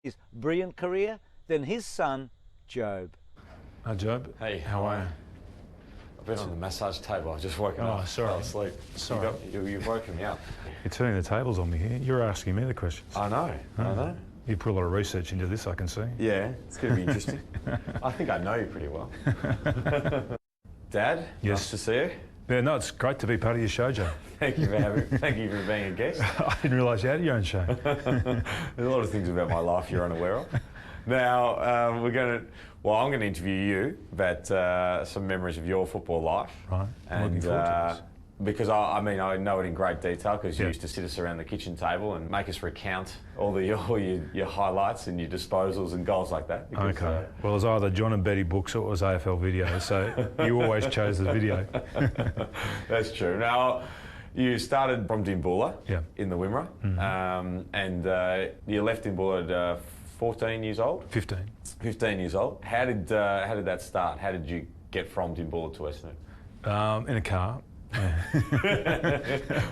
his brilliant career than his son, Jobe. Hi, Jobe. Hey, how are you? I've been on the massage table. I've just woken up. Sorry. Fell asleep. Sorry. You've woken me up. You're turning the tables on me here. You're asking me the questions. I know. I know. You put a lot of research into this, I can see. Yeah, it's going to be interesting. I think I know you pretty well. Dad, yes. Nice to see you. Yeah, no, it's great to be part of your show, Joe. Thank you for being a guest. I didn't realise you had your own show. There's a lot of things about my life you're unaware of. Now, I'm going to interview you about some memories of your football life. Right, I'm looking forward to this. Because I know it in great detail because you used to sit us around the kitchen table and make us recount all your highlights and your disposals and goals like that. Because, okay. Well, it was either John and Betty books or it was AFL video, so you always chose the video. That's true. Now, you started from Dimboola in the Wimmera, and you left Dimboola at 14 years old? 15. 15 years old. How did that start? How did you get from Dimboola to Essendon? In a car. Yeah.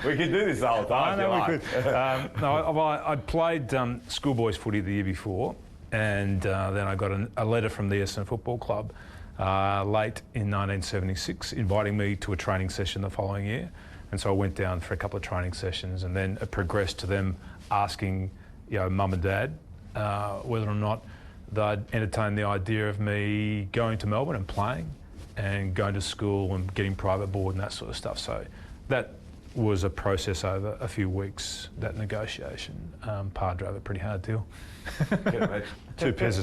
We could do this the whole time. We could. I played schoolboys footy the year before, and then I got a letter from the Essendon Football Club late in 1976 inviting me to a training session the following year. And so I went down for a couple of training sessions, and then it progressed to them asking, mum and dad whether or not they'd entertain the idea of me going to Melbourne and playing and going to school and getting private board and that sort of stuff. So that was a process over a few weeks, that negotiation. Pa drove a pretty hard deal. two pairs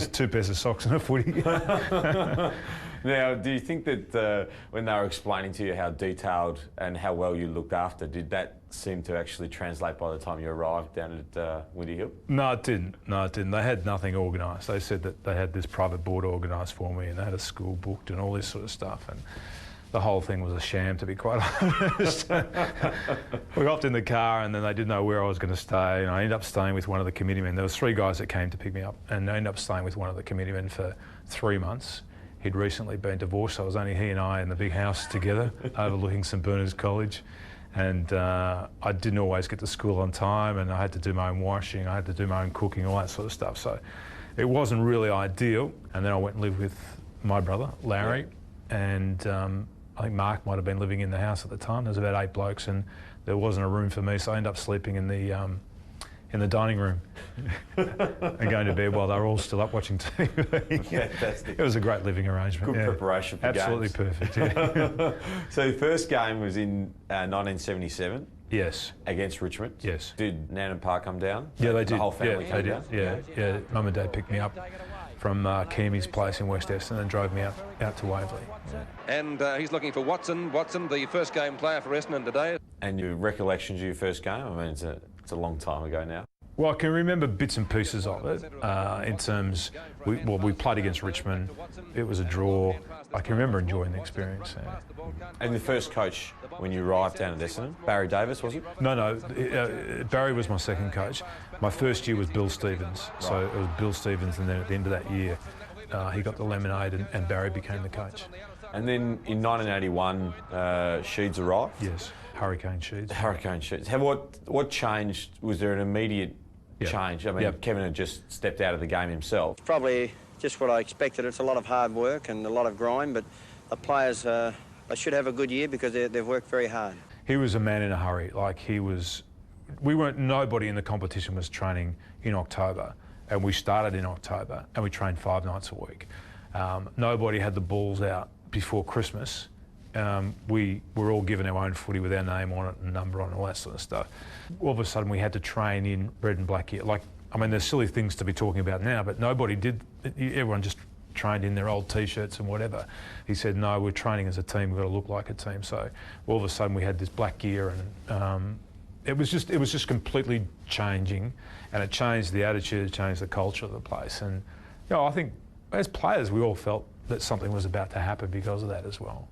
of socks and a footy. Now, do you think that when they were explaining to you how detailed and how well you looked after, did that seem to actually translate by the time you arrived down at Windy Hill? No, it didn't. They had nothing organised. They said that they had this private board organised for me and they had a school booked and all this sort of stuff. And the whole thing was a sham, to be quite honest. We hopped in the car and then they didn't know where I was going to stay. And I ended up staying with one of the committee men. There was 3 guys that came to pick me up, and I ended up staying with one of the committee men for 3 months. He'd recently been divorced, so it was only he and I in the big house together, overlooking St Bernard's College. And I didn't always get to school on time, and I had to do my own washing, I had to do my own cooking, all that sort of stuff. So it wasn't really ideal. And then I went and lived with my brother, Larry, and I think Mark might have been living in the house at the time. There was about 8 blokes, and there wasn't a room for me, so I ended up sleeping in the dining room and going to bed while they were all still up watching TV. Fantastic. It was a great living arrangement. Good preparation for Absolutely games. Perfect, yeah. So the first game was in 1977? Yes. Against Richmond? Yes. Did Nan and Pa come down? Yeah, they did. The whole family came down? Yeah. Mum and Dad picked me up from Keamy's place in West Essendon and drove me out to Waverley. And he's looking for Watson. Watson, the first game player for Essendon today. And your recollections of your first game? I mean, it's a long time ago now. Well, I can remember bits and pieces of it in terms, we played against Richmond, it was a draw. I can remember enjoying the experience. Yeah. And the first coach when you arrived down at Essendon, Barry Davis, was it? No, Barry was my second coach. My first year was Bill Stevens, so it was Bill Stevens, and then at the end of that year, he got the lemonade and Barry became the coach. And then in 1981, Sheeds arrived? Yes, Hurricane Sheeds. Hurricane Sheeds. What changed? Was there an immediate change? I mean, Kevin had just stepped out of the game himself. Probably just what I expected. It's a lot of hard work and a lot of grind, but the players, they should have a good year because they've worked very hard. He was a man in a hurry. Nobody in the competition was training in October, and we started in October, and we trained 5 nights a week. Nobody had the balls out before Christmas. We were all given our own footy with our name on it and number on it and all that sort of stuff. All of a sudden we had to train in red and black gear. There's silly things to be talking about now, but nobody did. Everyone just trained in their old T-shirts and whatever. He said, no, we're training as a team, we've got to look like a team. So all of a sudden we had this black gear, and it was just completely changing, and it changed the attitude, it changed the culture of the place. And I think as players we all felt that something was about to happen because of that as well.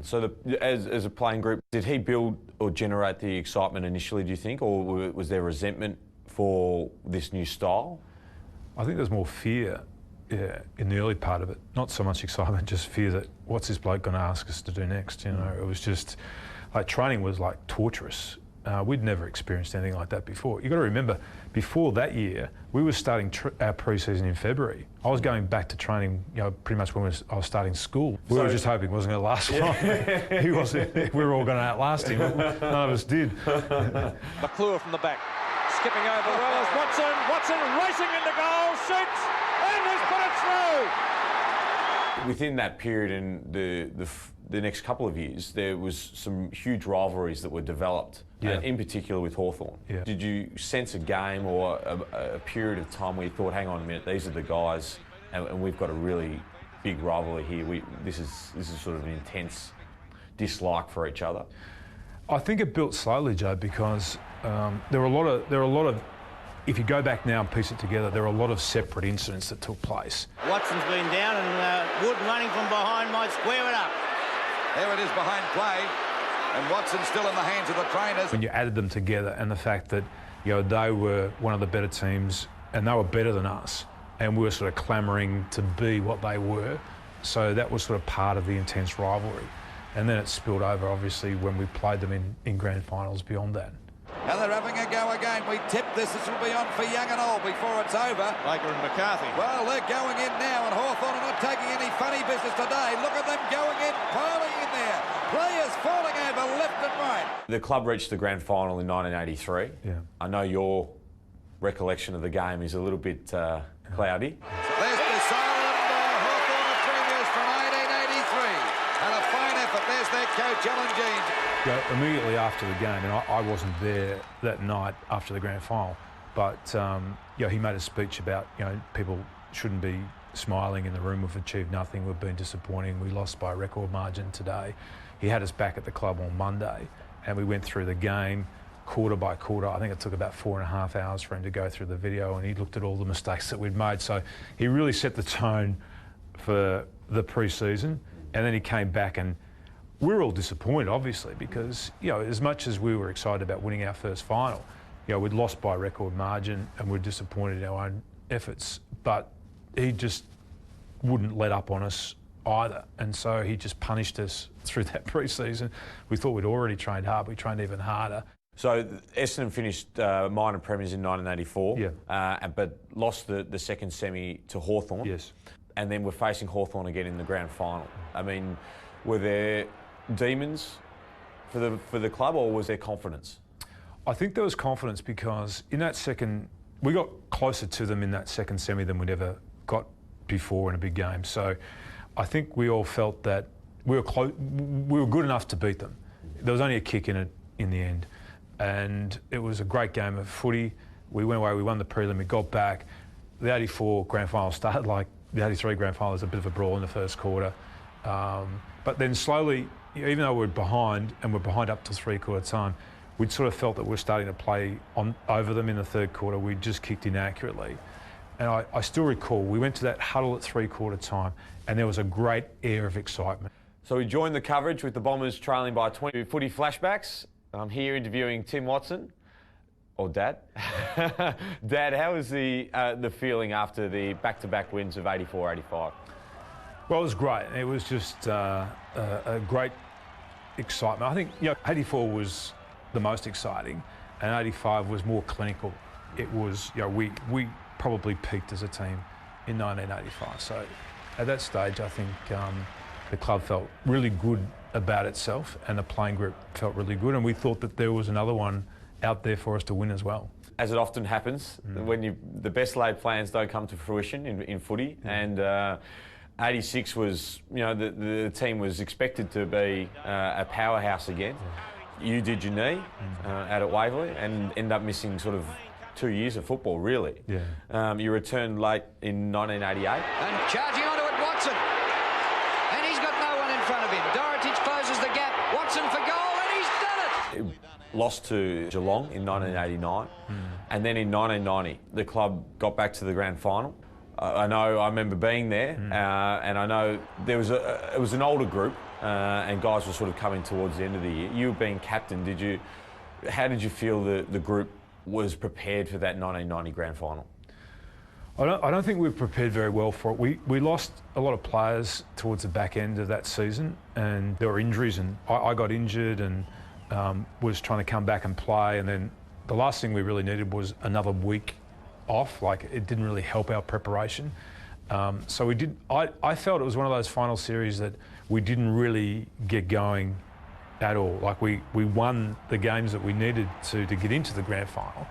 So as a playing group, did he build or generate the excitement initially, do you think, or was there resentment for this new style? I think there's more fear in the early part of it. Not so much excitement, just fear that what's this bloke going to ask us to do next? It was just, training was torturous. We'd never experienced anything like that before. You've got to remember, before that year, we were starting our pre-season in February. I was going back to training, pretty much when I was starting school. We were just hoping it wasn't going to last long. He wasn't. We were all going to outlast him. None of us did. McClure from the back, skipping over well as Watson. Watson racing into goal, shoots, and has put it through. Within that period and the next couple of years, there was some huge rivalries that were developed, in particular with Hawthorn. Yeah. Did you sense a game or a period of time where you thought, hang on a minute, these are the guys, and we've got a really big rivalry here. This is sort of an intense dislike for each other. I think it built slowly, Joe, because there are a lot of. If you go back now and piece it together, there are a lot of separate incidents that took place. Watson's been down and Wood running from behind might square it up. There it is behind play, and Watson's still in the hands of the trainers. When you added them together and the fact that they were one of the better teams and they were better than us, and we were sort of clamouring to be what they were, so that was sort of part of the intense rivalry. And then it spilled over, obviously, when we played them in grand finals beyond that. And they're having a go again. We tip this. This will be on for young and old before it's over. Baker and McCarthy. Well, they're going in now, and Hawthorn are not taking any funny business today. Look at them going in, piling in there. Players falling over left and right. The club reached the grand final in 1983. Yeah. I know your recollection of the game is a little bit cloudy. So there's the silent Hawthorn of premiers from 1883. And a fine effort. There's their coach, Alan Jeans. Immediately after the game, and I wasn't there that night after the grand final, but he made a speech about people shouldn't be smiling in the room. We've achieved nothing. We've been disappointing. We lost by a record margin today. He had us back at the club on Monday, and we went through the game quarter by quarter. I think it took about 4.5 hours for him to go through the video, and he looked at all the mistakes that we'd made. So he really set the tone for the pre-season, and then he came back and. We were all disappointed, obviously, because as much as we were excited about winning our first final, we'd lost by a record margin and we're disappointed in our own efforts. But he just wouldn't let up on us either, and so he just punished us through that pre-season. We thought we'd already trained hard. We trained even harder. So Essendon finished minor premiers in 1984, but lost the second semi to Hawthorn. Yes, and then we're facing Hawthorn again in the grand final. I mean, were there demons for the club, or was there confidence? I think there was confidence because in that second, we got closer to them in that second semi than we'd ever got before in a big game. So I think we all felt that we were good enough to beat them. There was only a kick in it in the end, and it was a great game of footy. We went away, we won the prelim, we got back. The 84 grand final started like the 83 grand final. There was a bit of a brawl in the first quarter, but then slowly, even though we're behind, and we're behind up to three-quarter time, we'd sort of felt that we're starting to play over them in the third quarter. We just kicked inaccurately. And I still recall, we went to that huddle at three-quarter time, and there was a great air of excitement. So we joined the coverage with the Bombers trailing by 20. Footy flashbacks. I'm here interviewing Tim Watson, or Dad. Dad, how was the feeling after the back-to-back wins of 84-85? Well, it was great. It was just a great excitement. I think 84 was the most exciting, and 85 was more clinical. It was we probably peaked as a team in 1985. So at that stage, I think the club felt really good about itself, and the playing group felt really good, and we thought that there was another one out there for us to win as well. As it often happens, when the best laid plans don't come to fruition in footy, and 86 was, the team was expected to be a powerhouse again. You did your knee out at Waverley and ended up missing sort of 2 years of football, really. Yeah. You returned late in 1988. And charging onto it, Watson. And he's got no one in front of him. Dorotic closes the gap. Watson for goal, and he's done it. Lost to Geelong in 1989. And then in 1990, the club got back to the grand final. I remember being there, and I know it was an older group, and guys were sort of coming towards the end of the year. You being captain, how did you feel the group was prepared for that 1990 grand final? I don't think we were prepared very well for it. We lost a lot of players towards the back end of that season, and there were injuries, and I got injured, and was trying to come back and play, and then the last thing we really needed was another week off. Like, it didn't really help our preparation. So we did. I felt it was one of those final series that we didn't really get going at all. Like, we won the games that we needed to get into the grand final,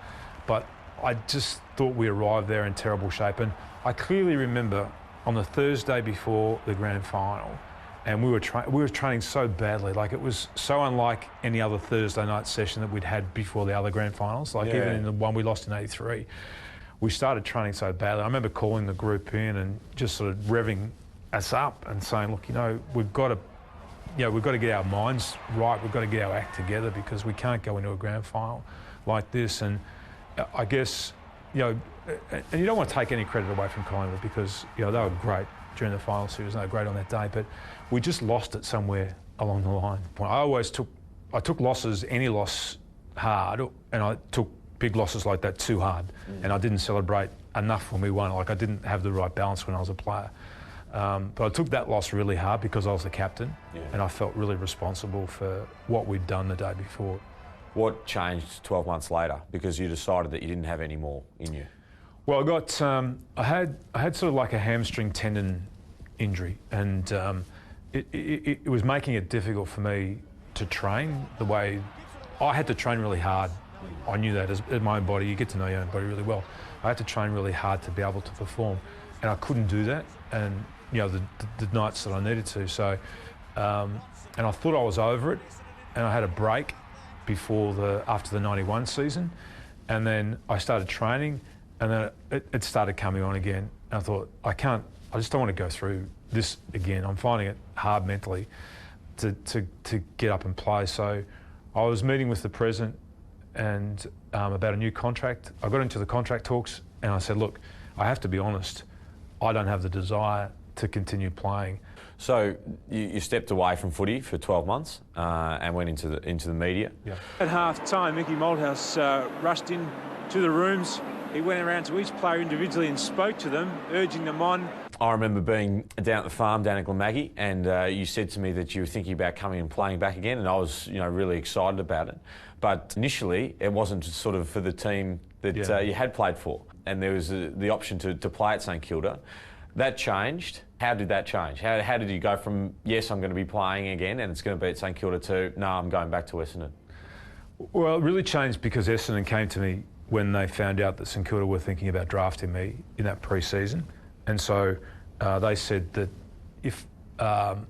but I just thought we arrived there in terrible shape. And I clearly remember on the Thursday before the grand final, and we were training so badly. Like, it was so unlike any other Thursday night session that we'd had before the other grand finals. Like, even in the one we lost in '83, we started training so badly. I remember calling the group in and just sort of revving us up and saying, look, we've got to get our minds right. We've got to get our act together, because we can't go into a grand final like this. And I guess, and you don't want to take any credit away from Collingwood, because, they were great during the final series. They were great on that day, but we just lost it somewhere along the line. I took losses, any loss, hard, and I took big losses like that too hard. And I didn't celebrate enough when we won. Like, I didn't have the right balance when I was a player. But I took that loss really hard because I was the captain, and I felt really responsible for what we'd done the day before. What changed 12 months later? Because you decided that you didn't have any more in you. Well, I had sort of like a hamstring tendon injury, and it was making it difficult for me to train the way I had to train really hard. I knew that as my own body. You get to know your own body really well. I had to train really hard to be able to perform, and I couldn't do that. And the nights that I needed to. So, and I thought I was over it, and I had a break after the '91 season, and then I started training, and then it started coming on again. And I thought, I just don't want to go through this again. I'm finding it hard mentally to get up and play. So I was meeting with the president and about a new contract. I got into the contract talks, and I said, look, I have to be honest, I don't have the desire to continue playing. So you stepped away from footy for 12 months and went into the media. Yeah. At half time, Mickey Malthouse rushed in to the rooms. He went around to each player individually and spoke to them, urging them on. I remember being down at the farm down at Glenmaggie, and you said to me that you were thinking about coming and playing back again, and I was really excited about it. But initially, it wasn't sort of for the team that you had played for, and there was the option to play at St Kilda. That changed. How did that change? How did you go from, yes, I'm going to be playing again and it's going to be at St Kilda, to, no, I'm going back to Essendon? Well, it really changed because Essendon came to me when they found out that St Kilda were thinking about drafting me in that pre-season. And so they said that if that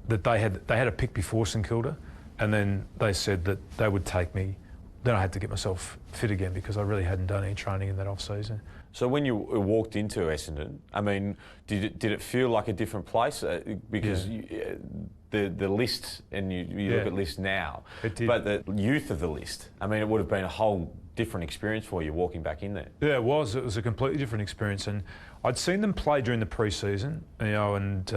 they had a pick before St Kilda, and then they said that they would take me. Then I had to get myself fit again because I really hadn't done any training in that off-season. So when you walked into Essendon, I mean, did it feel like a different place? Because the list, and you look at list now, it did. But the youth of the list, I mean, it would have been a whole different experience for you walking back in there. Yeah, it was. It was a completely different experience, and I'd seen them play during the pre-season, and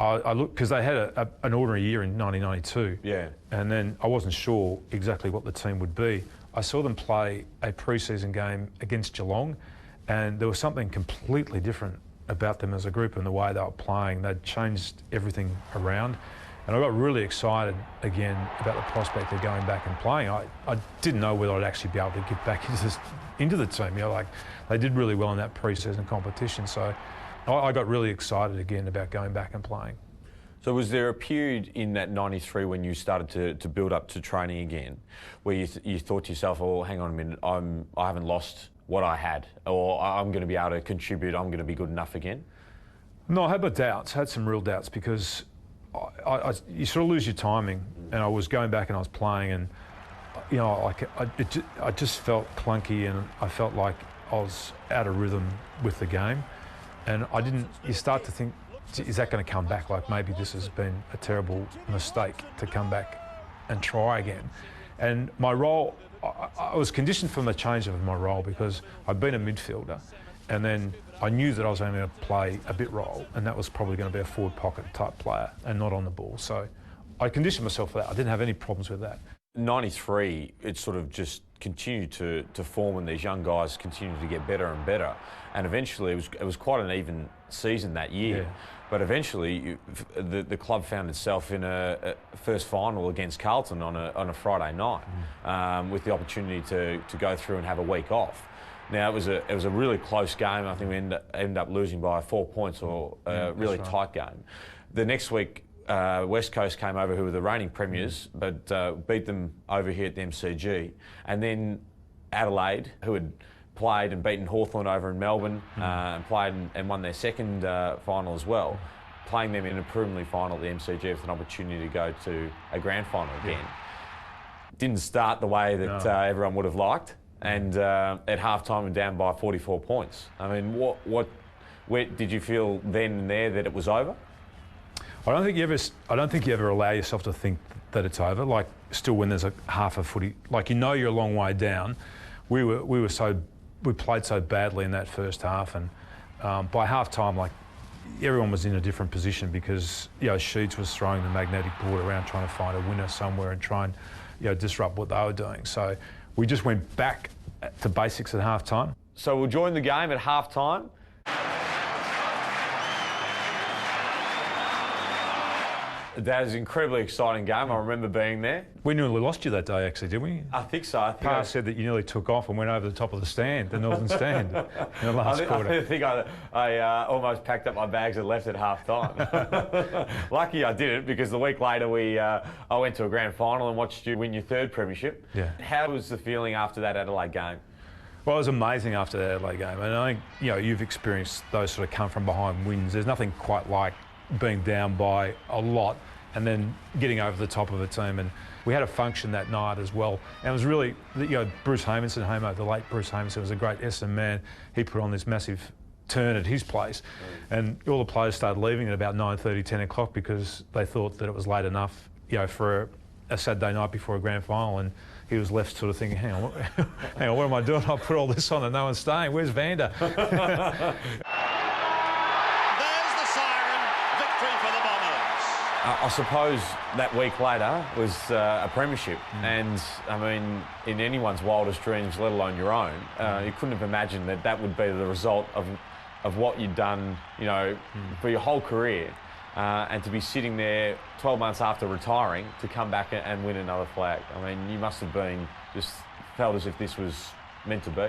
I looked because they had an ordinary year in 1992. Yeah. And then I wasn't sure exactly what the team would be. I saw them play a pre-season game against Geelong, and there was something completely different about them as a group and the way they were playing. They'd changed everything around, and I got really excited again about the prospect of going back and playing. I didn't know whether I'd actually be able to get back into the team. Like, they did really well in that pre-season competition, so I got really excited again about going back and playing. So was there a period in that 93 when you started to build up to training again, where you thought to yourself, oh, hang on a minute, I haven't lost what I had, or I'm going to be able to contribute, I'm going to be good enough again? No, I had my doubts. I had some real doubts because you sort of lose your timing, and I was going back and I was playing, and I just felt clunky, and I felt like I was out of rhythm with the game, and you start to think, is that going to come back? Like, maybe this has been a terrible mistake to come back and try again. And my role, I was conditioned from the change of my role because I'd been a midfielder, and then I knew that I was only going to play a bit role, and that was probably going to be a forward pocket type player and not on the ball. So I conditioned myself for that. I didn't have any problems with that. 93, it sort of just continued to form, and these young guys continued to get better and better, and eventually it was quite an season that year. Yeah. But eventually, the club found itself in a first final against Carlton on a Friday night, with the opportunity to go through and have a week off. Now it was a really close game. I think we ended up losing by 4 points, or a really tight game. The next week, West Coast came over, who were the reigning premiers, but beat them over here at the MCG, and then Adelaide, who had played and beaten Hawthorn over in Melbourne, and played and won their second final as well, playing them in a preliminary final at the MCG with an opportunity to go to a grand final again. Didn't start the way that everyone would have liked, and at half-time we're down by 44 points. I mean, where did you feel then and there that it was over? I don't think you ever allow yourself to think that it's over. Like, still, when there's a half a footy, like, you're a long way down. We played so badly in that first half, and by half time, like, everyone was in a different position because Sheets was throwing the magnetic board around trying to find a winner somewhere and try and disrupt what they were doing. So we just went back to basics at half time. So we'll join the game at half time. That is an incredibly exciting game. I remember being there. We nearly lost you that day, actually, didn't we? I think so. Pa said that you nearly took off and went over the top of the stand, the northern stand, in the last quarter. I think I almost packed up my bags and left at half time. Lucky I didn't, because the week later I went to a grand final and watched you win your third premiership. Yeah. How was the feeling after that Adelaide game? Well, it was amazing after that Adelaide game, and I think you've experienced those sort of come from behind wins. There's nothing quite like being down by a lot and then getting over the top of a team. And we had a function that night as well. And it was really, Bruce Hamerson, the late Bruce Hamerson, was a great Essendon man. He put on this massive turn at his place. And all the players started leaving at about 9:30, 10 o'clock because they thought that it was late enough, for a Saturday night before a grand final. And he was left sort of thinking, hang on, what am I doing? I put all this on and no one's staying. Where's Vander? I suppose that week later was a premiership, and I mean, in anyone's wildest dreams, let alone your own, you couldn't have imagined that would be the result of what you'd done, for your whole career, and to be sitting there 12 months after retiring to come back and win another flag. I mean, you must have been just felt as if this was meant to be.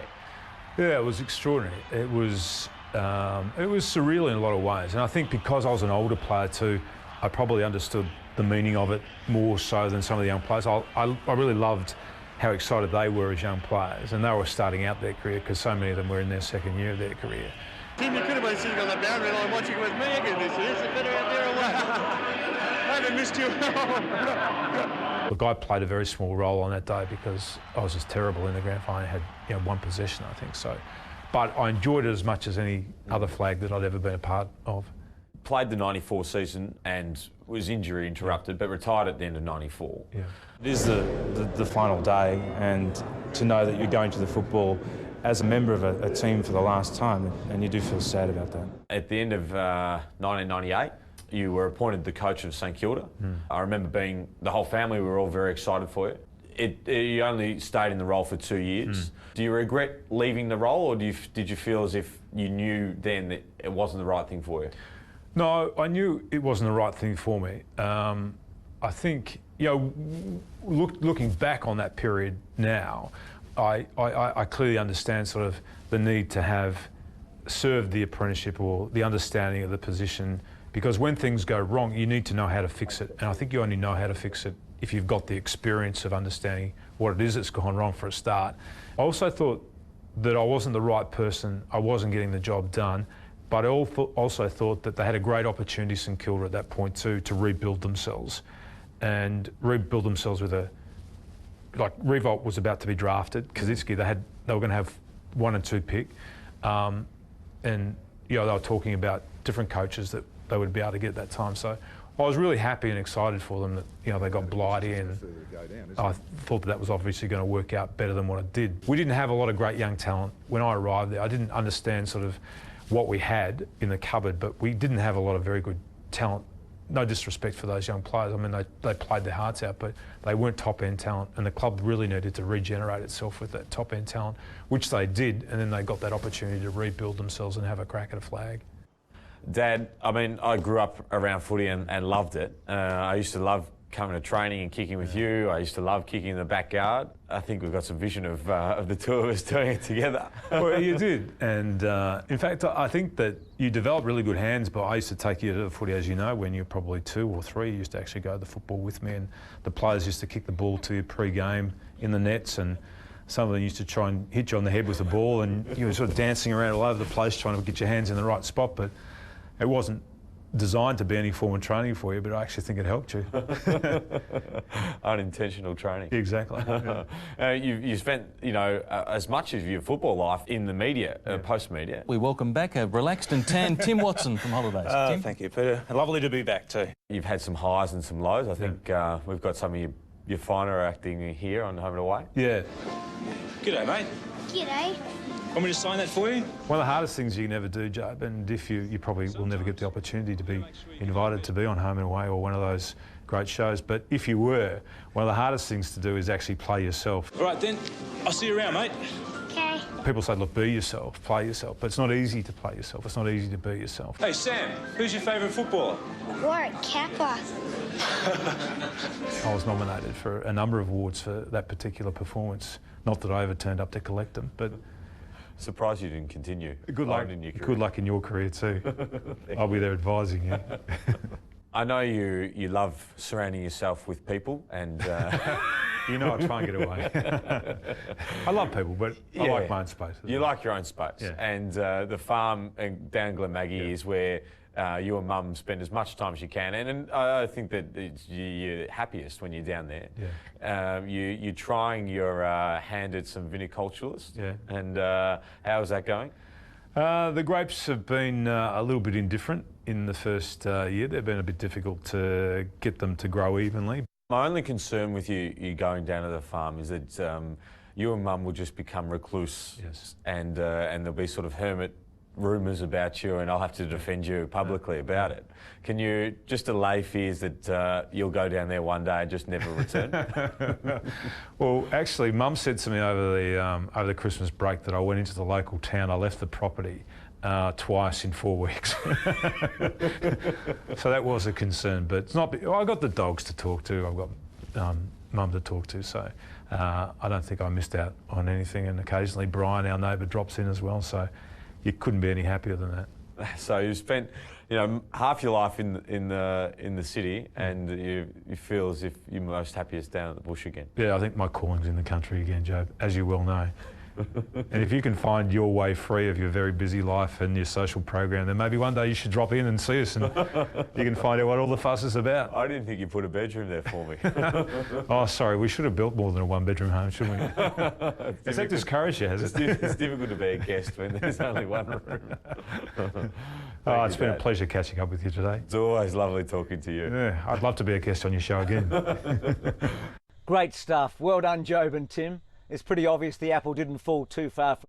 Yeah, it was extraordinary. It was surreal in a lot of ways, and I think because I was an older player too, I probably understood the meaning of it more so than some of the young players. I really loved how excited they were as young players, and they were starting out their career because so many of them were in their second year of their career. Tim, you could have been sitting on the boundary line watching with me again this year. Is it better out there or what? I haven't missed you. Look, I played a very small role on that day because I was just terrible in the grand final. I had one possession, I think so. But I enjoyed it as much as any other flag that I'd ever been a part of. Played the 94 season and was injury interrupted, but retired at the end of 94. Yeah. It is the final day, and to know that you're going to the football as a member of a team for the last time, and you do feel sad about that. At the end of 1998, you were appointed the coach of St Kilda. I remember the whole family, we were all very excited for you. You only stayed in the role for 2 years. Do you regret leaving the role, or did you feel as if you knew then that it wasn't the right thing for you? No, I knew it wasn't the right thing for me. I think, looking back on that period now, I clearly understand sort of the need to have served the apprenticeship or the understanding of the position, because when things go wrong, you need to know how to fix it. And I think you only know how to fix it if you've got the experience of understanding what it is that's gone wrong for a start. I also thought that I wasn't the right person, I wasn't getting the job done. But I also thought that they had a great opportunity, St Kilda, at that point too, to rebuild themselves. And rebuild themselves with Revolt was about to be drafted. Kaczynski, they were going to have 1 and 2 pick. And they were talking about different coaches that they would be able to get at that time. So I was really happy and excited for them that they got Blighty, and I thought that was obviously going to work out better than what it did. We didn't have a lot of great young talent when I arrived there. I didn't understand sort of what we had in the cupboard, but we didn't have a lot of very good talent. No disrespect for those young players. I mean, they played their hearts out, but they weren't top-end talent, and the club really needed to regenerate itself with that top-end talent, which they did, and then they got that opportunity to rebuild themselves and have a crack at a flag. Dad, I mean, I grew up around footy and loved it. I used to love coming to training and kicking with you. I used to love kicking in the backyard. I think we've got some vision of the two of us doing it together. Well, you did. And in fact, I think that you developed really good hands, but I used to take you to the footy, as you know, when you were probably 2 or 3. You used to actually go to the football with me, and the players used to kick the ball to you pre-game in the nets, and some of them used to try and hit you on the head with the ball, and you were sort of dancing around all over the place trying to get your hands in the right spot, but it wasn't designed to be any form of training for you, but I actually think it helped you. Unintentional training. Exactly. Yeah. You spent, as much of your football life in the media, post-media. We welcome back a relaxed and tan Tim Watson from holidays. Tim? Thank you, Peter. Lovely to be back too. You've had some highs and some lows. I think we've got some of your finer acting here on Home and Away. Yeah. G'day, mate. G'day. Want me to sign that for you? One of the hardest things you can ever do, Jobe, and if you probably will never get the opportunity to be invited to be on Home and Away or one of those great shows, but if you were, one of the hardest things to do is actually play yourself. All right, then. I'll see you around, mate. Okay. People say, look, be yourself, play yourself, but it's not easy to play yourself. It's not easy to be yourself. Hey, Sam, who's your favourite footballer? Warwick Kappa. I was nominated for a number of awards for that particular performance. Not that I ever turned up to collect them, but... Surprised you didn't continue. Good luck in your career too. I'll be there advising you. I know you love surrounding yourself with people, and you know I try and get away. I love people, but I like my own space. You like your own space, and the farm down Glenmaggie is where you and Mum spend as much time as you can, and I think that you're happiest when you're down there. Yeah. You're trying your hand at some viniculturists. Yeah. And how's that going? The grapes have been a little bit indifferent in the first year. They've been a bit difficult to get them to grow evenly. My only concern with you going down to the farm is that you and Mum will just become recluse. Yes. And there'll be sort of hermit rumours about you, and I'll have to defend you publicly about it. Can you just allay fears that you'll go down there one day and just never return? Well, actually, Mum said to me over the Christmas break that I went into the local town. I left the property twice in 4 weeks. So that was a concern, but it's not. I got the dogs to talk to. I've got Mum to talk to, so I don't think I missed out on anything. And occasionally, Brian, our neighbour, drops in as well. So you couldn't be any happier than that. So you spent, half your life in the city, and you feel as if you're most happiest down at the bush again. Yeah, I think my calling's in the country again, Jobe, as you well know. And if you can find your way free of your very busy life and your social program, then maybe one day you should drop in and see us, and you can find out what all the fuss is about. I didn't think you put a bedroom there for me. Oh, sorry, we should have built more than a one-bedroom home, shouldn't we? Has that discouraged you, has it? It's difficult to be a guest when there's only one room. Oh, it's been a pleasure catching up with you today. It's always lovely talking to you. Yeah, I'd love to be a guest on your show again. Great stuff. Well done, Jobe and Tim. It's pretty obvious the apple didn't fall too far from